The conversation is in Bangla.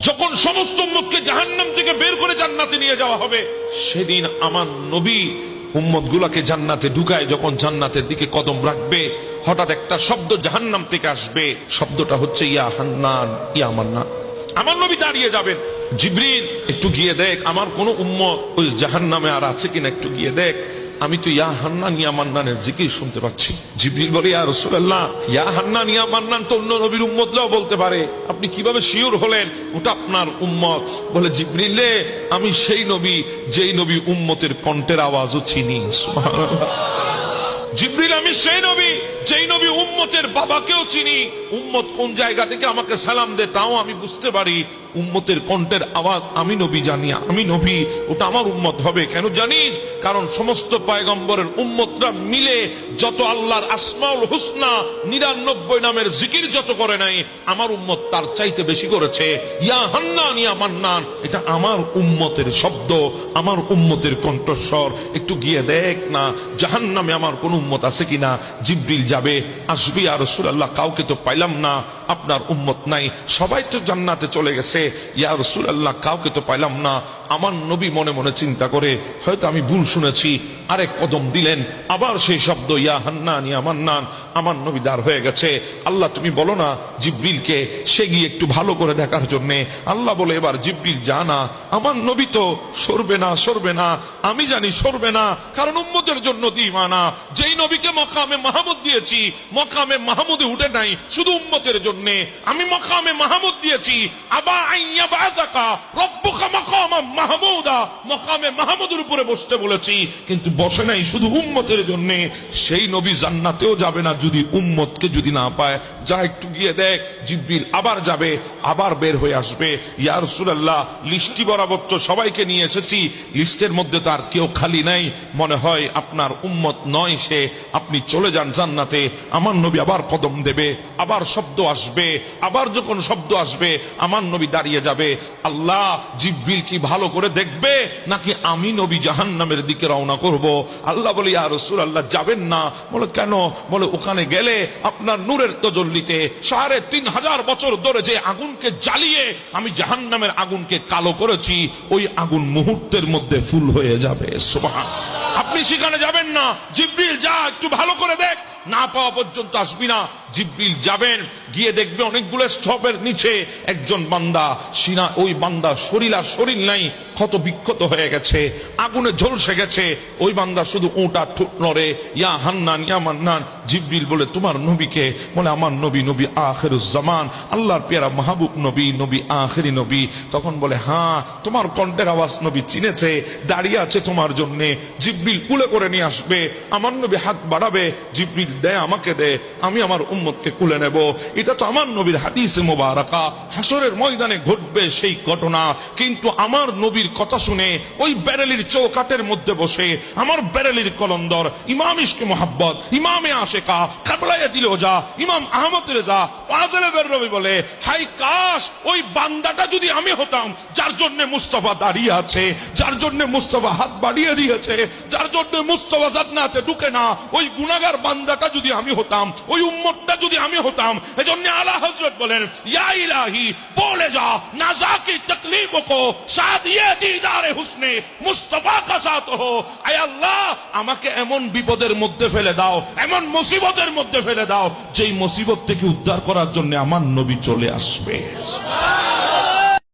যখন সমস্ত উম্মতকে জাহান্নাম থেকে বের করে জান্নাতে নিয়ে যাওয়া হবে, সেদিন আমার নবী উম্মত গুলাকে জান্নাতে ঢুকায় যখন জান্নাতের দিকে কদম রাখবে, হঠাৎ একটা শব্দ জাহান্নাম থেকে আসবে। শব্দটা হচ্ছে ইয়া হান্নান ইয়া মান্নান। আমার নবী দাঁড়িয়ে যাবেন, জিবরিল একটু গিয়ে দেখ আমার কোন উম্মত ওই জাহান্নামে আর আছে কিনা, একটু গিয়ে দেখ, আমি তো ইয়া হান্নান ইয়া মান্নানের জিকির শুনতে পাচ্ছি। জিবরিল বলে ইয়া রাসূলুল্লাহ, ইয়া হান্নান ইয়া মান্নান তো অন্য নবীর উম্মতরাও বলতে পারে, আপনি কিভাবে শিওর হলেন ওটা আপনার উম্মত? বলে জিবরিল, আমি সেই নবী যেই নবী উম্মতের কণ্ঠের আওয়াজও চিনি। সুবহানাল্লাহ। জিবরিল, আমি সেই নবী যেই নবী উম্মতের বাবাকেও চিনি। উম্মত কোন জায়গা থেকে আমাকে সালাম দে তাও আমি বুঝতে পারি। উম্মতের কণ্ঠের আওয়াজ আমি নবী জানি, আমি নবী, ওটা আমার উম্মত হবে। কেন জানিস? কারণ সমস্ত পয়গম্বরের উম্মতরা মিলে যত আল্লাহর আসমাউল হুসনা 99 নামের জিকির যত করে নাই, আমার উম্মত তার চাইতে বেশি করেছে। ইয়া হান্নান ইয়া মান্নান, এটা আমার উম্মতের শব্দ, আমার উম্মতের কণ্ঠস্বর। একটু গিয়ে দেখ না জাহান্নামে আমার কোন উম্মত আছে কিনা। জিবরিল যাবে, আসবি, ইয়া রাসূলুল্লাহ কাউকে তো পাইলাম না, আপনার উম্মত নাই, সবাই তো জান্নাতে চলে গেছে। ইয়া রাসূলুল্লাহ কাউকে তো পাইলাম না। আমার নবী মনে মনে চিন্তা করে হয়তো আমি ভুল শুনেছি, আরেক কদম দিলেন, আবার সেই শব্দ ইয়া হান্নান ইয়া মান্নান। আমার নবী দাঁড় হয়ে গেছে। আল্লাহ তুমি বলো না জিবরিলকে সে গিয়ে একটু ভালো করে দেখার জন্য। আল্লাহ বলে এবার জিবরিল যা না, আমার নবী তো সরবে না, সরবে না, আমি জানি সরবে না, কারণ উম্মতের জন্য দিমানা। যেই নবীকে মাকামে মাহমুদ দিয়েছি, মাকামে মাহমুদে উঠে নাই শুধু উম্মতের জন্য। আমি মাকামে মাহমুদ দিয়েছি, আবা আইয়া বাযাকা রব্বুকা মাকামা মাহমুদা, মাকামে মাহমুদের উপরে বসতে বলেছি, কিন্তু বসে নাই শুধু উম্মতের জন্য। সেই নবী জান্নাতেও যাবে না যদি উম্মতকে যদি না পায়। যা একটু গিয়ে দেখ। জিবরিল আবার যাবে, আবার বের হয়ে আসবে। ইয়া রাসূলুল্লাহ, লিস্টি বরাবর তো সবাইকে নিয়ে এসেছি, লিস্টের মধ্যে তার কেউ খালি নাই, মনে হয় আপনার উম্মত নয় সে, আপনি চলে যান জান্নাতে। আমার নবী আবার কদম দেবে, আবার শব্দ আসবে, আবার যখন শব্দ আসবে আমার নবী দাঁড়িয়ে যাবে। আল্লাহ জিবরিল কি ভালো করে দেখবে নাকি আমি নবী জাহান্নামের দিকে রওনা করব? আল্লাহ বলে ইয়া রাসূলুল্লাহ যাবেন না। বলে কেন? বলে ওখানে গেলে আপনার নূরের তাজাল্লিতে 3500 বছর ধরে যে আগুনকে জ্বালিয়ে আমি জাহান্নামের আগুনকে কালো করেছি, ওই আগুন মুহূর্তের মধ্যে ফুল হয়ে যাবে। সুবহানাল্লাহ। আপনি সেখানে যাবেন না। জিবরিল যা একটু ভালো করে দেখ, না পাওয়া পর্যন্ত আসবি না। জিবরিল যাবেন, গিয়ে দেখবে অনেকগুলো স্তূপের নিচে একজন বান্দা, সিনা ওই বান্দা শরীর আর শরীর নাই, ক্ষত বিক্ষত হয়ে গেছে, আগুনে ঝলসে গেছে। ওই বান্দা শুধু ওটা ঠোঁট নড়ে, ইয়া হান্নান ইয়া মান্নান। জিবরিল বলে তোমার নবীকে? বলে আমার নবী, নবী আখিরুজ জামান, আল্লাহর পেয়ারা মাহবুব নবী, নবী আখিরি নবী। তখন বলে হ্যাঁ, তোমার কণ্ঠের আওয়াজ নবী চিনেছে, দাঁড়িয়ে আছে তোমার জন্য। জিবরিল কুলে করে নিয়ে আসবে, আমার নবী হাত বাড়াবে, জিবরিল দে আমাকে দে, আমি আমার উম্মতকে কুলে নেব। এটা তো আমার নবীর হাদিসে মোবারকা, হাসরের ময়দানে ঘটবে সেই ঘটনা। কিন্তু আমার নবীর কথা শুনে ওই বেরেলির চৌকাটের মধ্যে বসে আমার বেরেলির কলন্দর ইমাম ইশকে মোহাব্বত, ইমামে আশেকা, কাবলায়ে দিলওজা, ইমাম আহমদ রেজা ফাজলে বেররবি বলে, হাই কাশ ওই বান্দাটা যদি আমি হতাম যার জন্য মুস্তাফা দাঁড়িয়ে আছে, যার জন্য মুস্তাফা হাত বাড়িয়ে দিয়েছে, যার জন্য মুস্তাফা জান্নাতে ঢুকে না, ওই গুনাহগার বান্দাটা যদি আমি হতাম, ওই উম্মতটা যদি আমি হতাম। এজন্য আলা হযরত বলেন, ইয়া ইলাহি বলে যা নাজা কি তকলিফ কো শাদিয়ে দিদারে হুসনে মুস্তাফা কা সাথ হো। আয় আল্লাহ, আমাকে এমন বিপদের মধ্যে ফেলে দাও, এমন মুসিবতের মধ্যে ফেলে দাও, যেই মুসিবত থেকে উদ্ধার করার জন্য আমার নবী চলে আসবে।